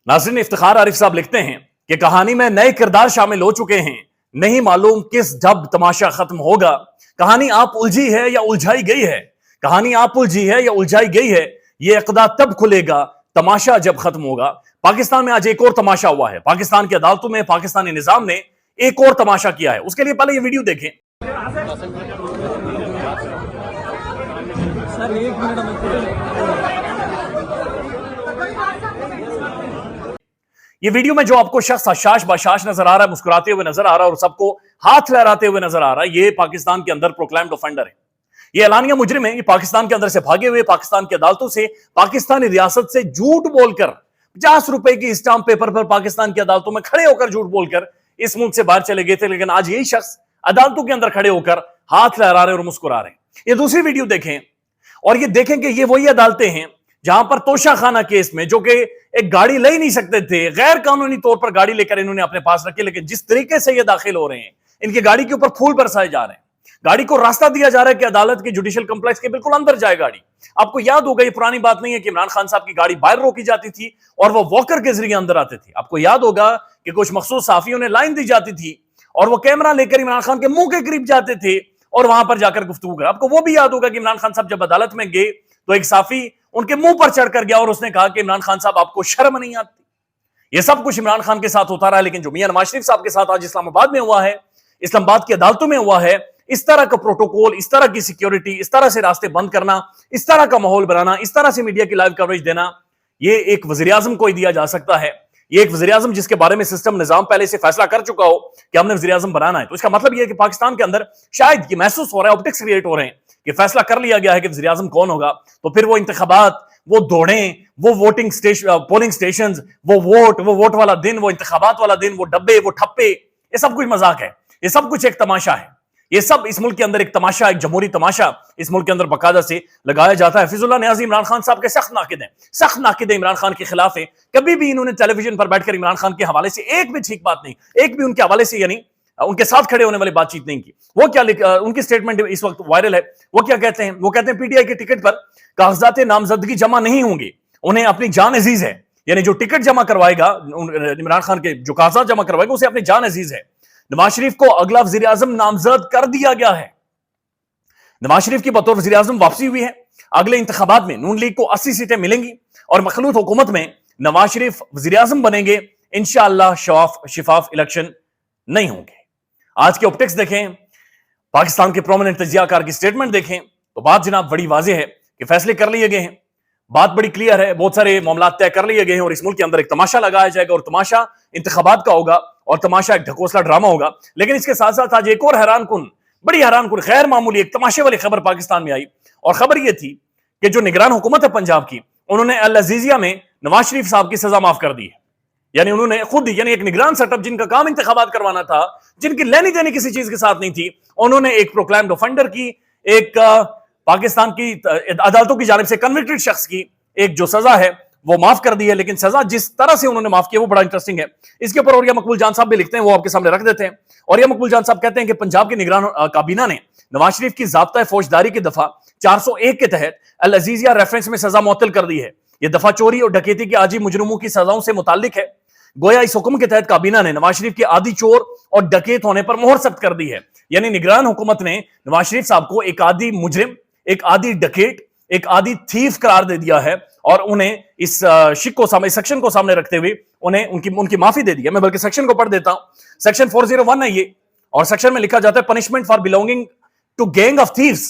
नाज़रीन, इफ्तिखार आरिफ साहब लिखते हैं कि कहानी में नए किरदार शामिल हो चुके हैं, नहीं मालूम किस जब तमाशा खत्म होगा। कहानी आप उलझी है या उलझाई गई है, कहानी आप उलझी है या उलझाई गई है, ये इक़दा तब खुलेगा तमाशा जब खत्म होगा। पाकिस्तान में आज एक और तमाशा हुआ है। पाकिस्तान की अदालतों में पाकिस्तानी निजाम ने एक और तमाशा किया है। उसके लिए पहले ये वीडियो देखें। ये वीडियो में जो आपको शख्स हशाश बशाश नजर आ रहा है, मुस्कुराते हुए नजर आ रहा है और सबको हाथ लहराते हुए नजर आ रहा है, ये पाकिस्तान के अंदर प्रोक्लेम्ड ऑफेंडर है। ये एलानिया मुजरिम है। ये पाकिस्तान के अंदर से भागे हुए, पाकिस्तान की अदालतों से, पाकिस्तानी रियासत से झूठ बोलकर 50 रुपए की स्टाम्प पेपर पर पाकिस्तान की अदालतों में खड़े होकर झूठ बोलकर इस मुल्क से बाहर चले गए थे। लेकिन आज यही शख्स अदालतों के अंदर खड़े होकर हाथ लहरा रहे और मुस्कुरा रहे हैं। ये दूसरी वीडियो देखें और ये देखें कि ये वही अदालतें हैं जहां पर तोशा खाना केस में, जो कि एक गाड़ी ले ही नहीं सकते थे, गैर कानूनी तौर पर गाड़ी लेकर इन्होंने अपने पास रखी, लेकिन जिस तरीके से ये दाखिल हो रहे हैं, इनकी गाड़ी के ऊपर फूल बरसाए जा रहे हैं, गाड़ी को रास्ता दिया जा रहा है कि अदालत के जुडिशियल कॉम्प्लेक्स के बिल्कुल अंदर जाए गाड़ी। आपको याद होगा, ये पुरानी बात नहीं है कि इमरान खान साहब की गाड़ी बाहर रोकी जाती थी और वो वॉकर के जरिए अंदर आते थे। आपको याद होगा कि कुछ मखसूस साफियों ने लाइन दी जाती थी और वो कैमरा लेकर इमरान खान के मुंह के करीब जाते थे और वहां पर जाकर गुफ्तगू कर। आपको वो भी याद होगा कि इमरान खान साहब जब अदालत में गए तो एक साफी उनके मुंह पर चढ़कर गया और उसने कहा कि इमरान खान साहब, आपको शर्म नहीं आती। ये सब कुछ इमरान खान के साथ होता रहा, लेकिन जो मियां नवाज शरीफ साहब के साथ आज इस्लामाबाद में हुआ है, इस्लामाबाद की अदालतों में हुआ है, इस तरह का प्रोटोकॉल, इस तरह की सिक्योरिटी, इस तरह से रास्ते बंद करना, इस तरह का माहौल बनाना, इस तरह से मीडिया की लाइव कवरेज देना, ये एक वजीर आजम को ही दिया जा सकता है। ये एक वजीर आजम जिसके बारे में सिस्टम निजाम पहले से फैसला कर चुका हो कि हमने वजीर आजम बनाना है। तो इसका मतलब यह है कि पाकिस्तान के अंदर शायद ये महसूस हो रहा है, ऑप्टिक्स क्रिएट हो रहे हैं कि फैसला कर लिया गया है कि वजीर आजम कौन होगा। तो फिर वो इंतखाबात, वो दौड़ें, वो वोटिंग स्टेशन, पोलिंग स्टेशन, वो वोट वाला दिन, वो इंतखाबात वाला दिन, वो डब्बे, वो ठप्पे, ये सब कुछ मजाक है, ये सब कुछ एक तमाशा है। ये सब इस मुल्क के अंदर एक तमाशा, एक जमहूरी तमाशा इस मुल्क के अंदर बकायदा से लगाया जाता है। हफीजुल्लाह नियाज़ी इमरान खान साहब के सख्त नाकिद हैं, सख्त नाकिद इमरान खान के खिलाफ है। कभी भी इन्होंने टेलीविजन पर बैठकर इमरान खान के हवाले से एक भी ठीक बात नहीं, एक भी उनके हवाले से यानी उनके साथ खड़े होने वाली बातचीत नहीं की। वो क्या उनकी स्टेटमेंट इस वक्त वायरल है। वो क्या कहते हैं? वो कहते हैं पीटीआई के टिकट पर कागजात नामजदगी जमा नहीं होंगे, उन्हें अपनी जान अजीज है। यानी जो टिकट जमा करवाएगा इमरान खान के, जो कागजात जमा करवाएगा, उसे अपनी जान अजीज है। नवाज शरीफ को अगला वजीर आजम नामजद कर दिया गया है। नवाज शरीफ की बतौर वजीर आजम वापसी हुई है। अगले इंतखाबात में नून लीग को 80 सीटें मिलेंगी और मखलूत हुकूमत में नवाज शरीफ वजीर आजम बनेंगे। इंशाअल्लाह शिफाफ इलेक्शन नहीं होंगे। आज के ऑप्टिक्स देखें, पाकिस्तान के प्रोमिनेंट तजियाकार की स्टेटमेंट देखें तो बात जनाब बड़ी वाज़ेह है कि फैसले कर लिए गए हैं, बात बड़ी क्लियर है, बहुत सारे मामला तय कर लिए गए हैं और इस मुल्क के अंदर एक तमाशा लगाया जाएगा और तमाशा इंतखाबात का होगा और तमाशा एक ढकोसला ड्रामा होगा। लेकिन इसके साथ साथ आज एक और बड़ी हैरान कुन गैर मामूली एक तमाशे वाली खबर पाकिस्तान में आई और खबर यह थी कि जो निगरान हुकूमत है पंजाब की, उन्होंने अल अजीजिया में नवाज शरीफ साहब की सजा माफ कर दी है। यानी उन्होंने खुद, यानी एक निगरान सेटअप जिनका काम इंतखाबात करवाना था, जिनकी लेनी देनी किसी चीज के साथ नहीं थी, उन्होंने एक प्रोक्लेम्ड ऑफेंडर की, एक पाकिस्तान की अदालतों की जानिब से कन्विक्टेड शख्स की एक जो सजा है वो माफ कर दी है। लेकिन सजा जिस तरह से उन्होंने माफ किया वो बड़ा इंटरेस्टिंग है। इसके ऊपर औरिया मकबूल जान साहब भी लिखते हैं, वो आपके सामने रख देते हैं। औरिया मकबूल जान साहब कहते हैं कि पंजाब की निगरान काबीना ने नवाज शरीफ की ज़ाब्ता फौजदारी की दफा 401 के तहत अल अजीजिया रेफरेंस में सजा मुअत्तल कर दी है। यह दफा चोरी और डकैती के आजी मुजरिमों की सजाओं से मुताल्लिक है। गोया इस हुक्म के तहत काबीना ने नवाज शरीफ के आदि चोर और डकैत होने पर मोहर सख्त कर दी है। यानी निगरान हुकूमत ने नवाज शरीफ साहब को एक आदि मुजरिम, एक आदि डकैत, एक आदि थीफ करार दे दिया है और उन्हें इस सेक्शन को सामने रखते हुए उन्हें उनकी माफी दे दी है। मैं बल्कि सेक्शन को पढ़ देता हूं। सेक्शन 401 है ये, और सेक्शन में लिखा जाता है punishment for belonging to gang of thieves.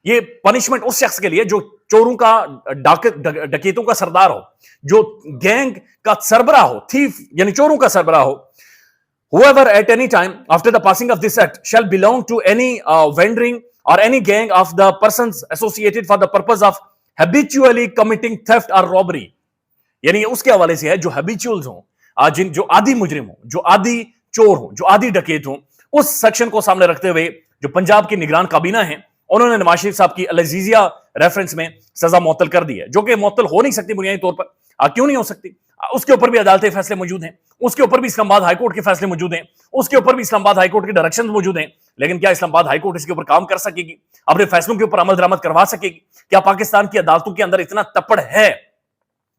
ये पनिशमेंट उस शख्स के लिए जो चोरों का, डकैतों का सरदार हो, जो गैंग का सरबराह हो, थीफ यानी चोरों का सरबराह हो। Whoever at any time after the passing of this act shall belong to any vending or any gang of the persons associated for the purpose of habitually committing theft or robbery। यानी उसके हवाले से है जो habituals हो, जो आदि मुजरिम हो, जो आदि चोर हो, जो आदि डकैत हो। उस सेक्शन को सामने रखते हुए जो पंजाब की निगरान काबीना है, उन्होंने नवाज शरीफ साहब की अल अजीजिया रेफरेंस में सजा मुअत्तल कर दी है, जो कि मुअत्तल हो नहीं सकती बुनियादी तौर पर। क्यों नहीं हो सकती? उसके ऊपर भी अदालती फैसले मौजूद हैं, उसके ऊपर भी इस्लामाबाद हाईकोर्ट के फैसले मौजूद हैं, उसके ऊपर भी इस्लामाबाद हाईकोर्ट के डायरेक्शंस मौजूद हैं। लेकिन क्या इस्लामाबाद हाईकोर्ट इसके ऊपर काम कर सकेगी? अपने फैसलों के ऊपर अमल दरामद करवा सकेगी? क्या पाकिस्तान की अदालतों के अंदर इतना तपड़ है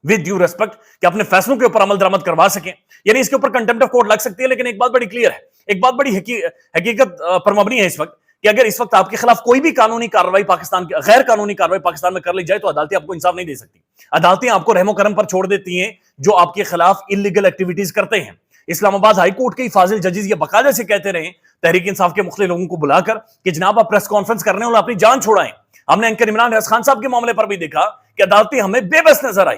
विद ड्यू रेस्पेक्ट, कि अपने फैसलों के ऊपर अमल दरामद करवा सकें, यानी इसके ऊपर कंटेम्प्ट ऑफ कोर्ट लग सकती है। लेकिन एक बात बड़ी क्लियर है, एक बात बड़ी हकीकत पर मबनी है इस वक्त, कि अगर इस वक्त आपके खिलाफ कोई भी कानूनी कार्रवाई पाकिस्तान की, गैर कानूनी कार्रवाई पाकिस्तान में कर ली जाए, तो अदालतें आपको इंसाफ नहीं दे सकती। अदालतें आपको रहमो करम पर छोड़ देती हैं जो आपके खिलाफ इलीगल एक्टिविटीज करते हैं। इस्लामाबाद हाई कोर्ट के फाजिल जजेस ये बकायदा से कहते रहे तहरीक इंसाफ के मुख्तलिफ लोगों को बुलाकर कि जनाब आप प्रेस कॉन्फ्रेंस करने और अपनी जान छोड़ाएं। हमने एंकर इमरान रियाज खान साहब के मामले पर भी देखा कि अदालतें हमें बेबस नजर आई।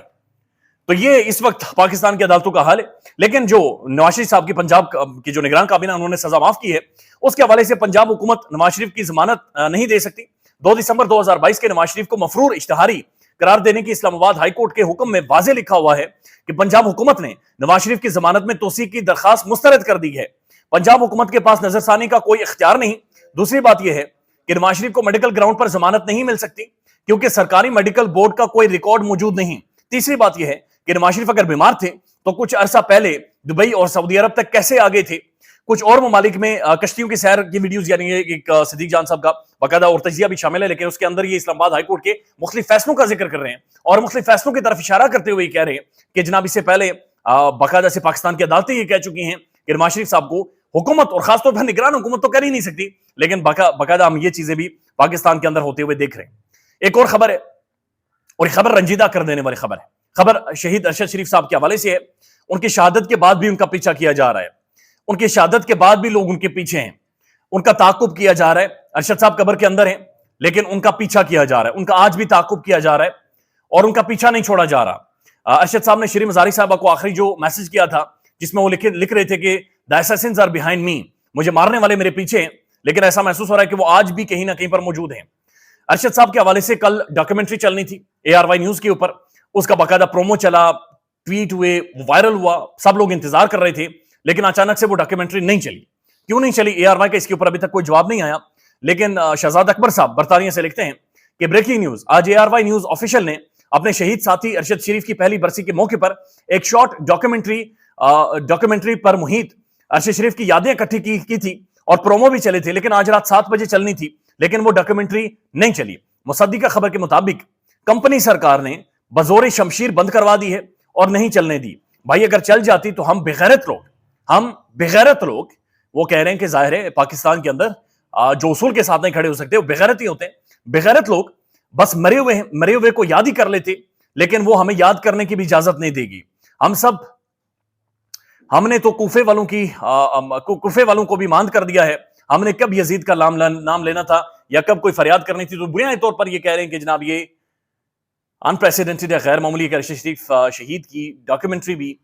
तो ये इस वक्त पाकिस्तान की अदालतों का हाल है। लेकिन जो नवाज शरीफ साहब की पंजाब की जो निगरान काबीना उन्होंने सजा माफ की है, उसके हवाले से पंजाब हुकूमत नवाज शरीफ की जमानत नहीं दे सकती। 2 दिसंबर 2022 के नवाज शरीफ को मफरूर इश्तिहारी करार देने की इस्लामाबाद हाई कोर्ट के हुक्म में वाज़ेह लिखा हुआ है कि पंजाब हुकूमत ने नवाज शरीफ की जमानत में तोसी की दरखास्त मुस्तरद कर दी है। पंजाब हुकूमत के पास नजरसानी का कोई इख्तियार नहीं। दूसरी बात यह है कि नवाज शरीफ को मेडिकल ग्राउंड पर जमानत नहीं मिल सकती क्योंकि सरकारी मेडिकल बोर्ड का कोई रिकॉर्ड मौजूद नहीं। तीसरी बात यह है कि नवाज शरीफ अगर बीमार थे तो कुछ अरसा पहले दुबई और सऊदी अरब तक कैसे आ गए थे। कुछ और ममालिक में कश्तियों की सैर की वीडियोस, यानी एक सिद्दीक जान साहब का बाकायदा और तजिया भी शामिल है, लेकिन उसके अंदर ये इस्लामाबाद हाई कोर्ट के मुख्तलिफ फैसलों का जिक्र कर रहे हैं और मुख्तलिफ फैसलों की तरफ इशारा करते हुए कह रहे हैं कि जनाब इससे पहले बाकायदा से पाकिस्तान की अदालतें ये कह चुकी हैं कि नवाज शरीफ साहब को हुकूमत, और खासतौर पर निगरान हुकूमत तो कर ही नहीं सकती, लेकिन बाकायदा हम ये चीजें भी पाकिस्तान के अंदर होते हुए देख रहे हैं। एक और खबर है, और खबर रंजीदा कर देने वाली खबर है। खबर शहीद अरशद शरीफ साहब के हवाले से है। उनकी शहादत के बाद भी उनका पीछा किया जा रहा है, उनकी शहादत के बाद भी लोग उनके पीछे हैं, उनका ताकुब किया जा रहा है। अरशद साहब कब्र के अंदर हैं, लेकिन उनका पीछा किया जा रहा है, उनका आज भी ताकुब किया जा रहा है और उनका पीछा नहीं छोड़ा जा रहा। अरशद साहब ने शरीफ मजारी साहबा को आखिरी जो मैसेज किया था, जिसमें वो लिख रहे थे कि the assassins are behind me, मुझे मारने वाले मेरे पीछे हैं, लेकिन ऐसा महसूस हो रहा है कि वो आज भी कहीं ना कहीं पर मौजूद हैं। अरशद साहब के हवाले से कल डॉक्यूमेंट्री चलनी थी ARY न्यूज के ऊपर, उसका बाकायदा प्रोमो चला, ट्वीट हुए, वायरल हुआ, सब लोग इंतजार कर रहे थे, लेकिन अचानक से वो डॉक्यूमेंट्री नहीं चली। क्यों नहीं चली ARY का इसके ऊपर अभी तक कोई जवाब नहीं आया। लेकिन शहजाद अकबर साहब बरतानिया से लिखते हैं कि ब्रेकिंग न्यूज, आज ARY न्यूज ऑफिशियल ने अपने शहीद साथी अरशद शरीफ की पहली बरसी के मौके पर एक शॉर्ट डॉक्यूमेंट्री पर मुहित अरशद शरीफ की यादें इकट्ठी की थी और प्रोमो भी चले थे, लेकिन आज रात 7 बजे चलनी थी, लेकिन वो डॉक्यूमेंट्री नहीं चली। मुसद्दिका खबर के मुताबिक कंपनी सरकार ने बजोरे शमशीर बंद करवा दी है और नहीं चलने दी। भाई अगर चल जाती तो हम बेगैरत लोग वो कह रहे हैं कि जाहिर है पाकिस्तान के अंदर जो उसूल के साथ नहीं खड़े हो सकते वो बेगैरत ही होते हैं। बेगैरत लोग बस मरे हुए को याद ही कर लेते, लेकिन वो हमें याद करने की भी इजाजत नहीं देगी। हमने तो कूफे वालों को भी मांद कर दिया है। हमने कब यजीद का नाम लेना था या कब कोई फरियाद करनी थी, तो बुनियादी तौर पर ये कह रहे हैं कि जनाब ये अनप्रेसिडेंटेड या गैर मामूली अरशद शरीफ शहीद की डॉक्यूमेंट्री भी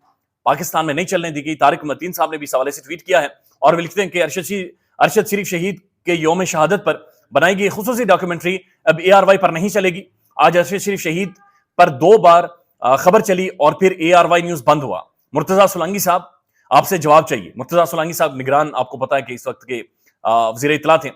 पाकिस्तान में नहीं चलने दी गई। तारिक मतीन साहब ने भी इस हवाले से ट्वीट किया है और वे लिखते हैं कि अरशद शरीफ शहीद के यौम शहादत पर बनाई गई खुसूसी डॉक्यूमेंट्री अब ARY पर नहीं चलेगी। आज अरशद शरीफ शहीद पर 2 बार खबर चली और फिर ARY न्यूज बंद हुआ। मुर्तजा सोलंकी साहब, आपसे जवाब चाहिए। मुर्तजा सोलंकी साहब निगरान, आपको पता है कि इस वक्त के वज़ीर इत्तला थे।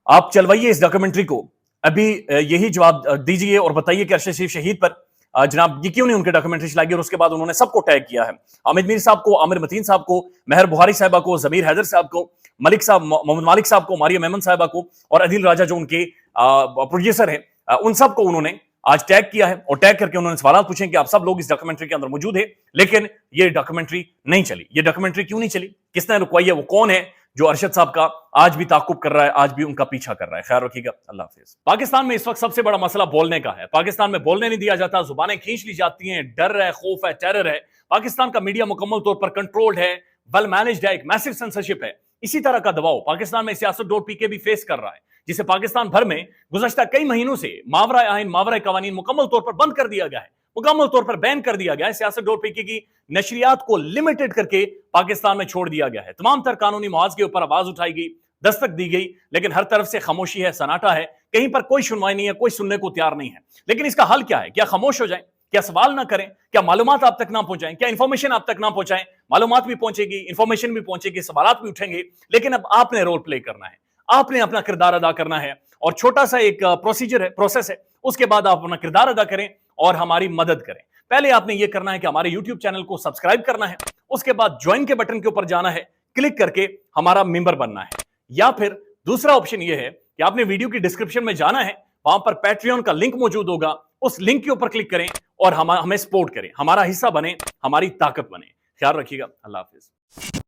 आप चलवाइए इस डॉक्यूमेंट्री को, अभी यही जवाब दीजिए और बताइए कि अरशद शरीफ शहीद पर जनाब ये क्यों नहीं उनके डॉक्यूमेंट्री चलाई। और उसके बाद उन्होंने सबको टैग किया है, आमिर मीर साहब को, आमिर मतीन साहब को, महर बुहारी साहबा को, जमीर हैदर साहब को, मोहम्मद मालिक साहब को, मारिया मेमन साहबा को और अदिल राजा जो उनके प्रोड्यूसर हैं, उन सबको उन्होंने आज टैग किया है और टैग करके उन्होंने सवाल पूछे कि आप सब लोग इस डॉक्यूमेंट्री के अंदर मौजूद है, लेकिन ये डॉक्यूमेंट्री नहीं चली। ये डॉक्यूमेंट्री क्यों नहीं चली, किसने रुकवाई है, वो कौन है जो अरशद साहब का आज भी ताकुब कर रहा है, आज भी उनका पीछा कर रहा है। ख्याल रखिएगा, अल्लाह हाफिज। पाकिस्तान में इस वक्त सबसे बड़ा मसला बोलने का है। पाकिस्तान में बोलने नहीं दिया जाता, जुबानें खींच ली जाती हैं, डर है, खौफ है, टेरर है। पाकिस्तान का मीडिया मुकम्मल तौर पर कंट्रोल्ड है, वेल मैनेज्ड है, एक मैसिव सेंसरशिप है। इसी तरह का दबाव पाकिस्तान में सियासत.pk भी फेस कर रहा है, जिसे पाकिस्तान भर में गुज़श्ता कई महीनों से मावरा आइन, मावरा कवानीन मुकम्मल तौर पर बंद कर दिया गया है, मुकम्मल तौर पर बैन कर दिया गया है। सियासत.pk की नशरियात को लिमिटेड करके पाकिस्तान में छोड़ दिया गया है। तमाम तर कानूनी मुआवजे के ऊपर आवाज उठाई गई, दस्तक दी गई, लेकिन हर तरफ से खामोशी है, सन्नाटा है, कहीं पर कोई सुनवाई नहीं है, कोई सुनने को तैयार नहीं है। लेकिन इसका हल क्या है? क्या खामोश हो जाए? क्या सवाल ना करें? क्या मालूमात आप तक ना पहुंचाएं? क्या इंफॉर्मेशन आप तक ना पहुंचाएं? मालूमात भी पहुंचेगी, इंफॉर्मेशन भी पहुंचेगी, सवालात भी उठेंगे, लेकिन अब आपने रोल प्ले करना है, आपने अपना किरदार अदा करना है। और छोटा सा एक प्रोसेस है, उसके बाद आप अपना किरदार अदा करें और हमारी मदद करें। पहले आपने ये करना है कि हमारे YouTube चैनल को सब्सक्राइब करना है, उसके बाद ज्वाइन के बटन के ऊपर जाना है, क्लिक करके हमारा मेंबर बनना है। या फिर दूसरा ऑप्शन ये है कि आपने वीडियो की डिस्क्रिप्शन में जाना है, वहां पर पैट्रियन का लिंक मौजूद होगा, اس لنک کے اوپر کلک کریں اور ہمیں سپورٹ کریں, ہمارا حصہ بنے, ہماری طاقت بنے. خیال رکھیے گا. اللہ حافظ.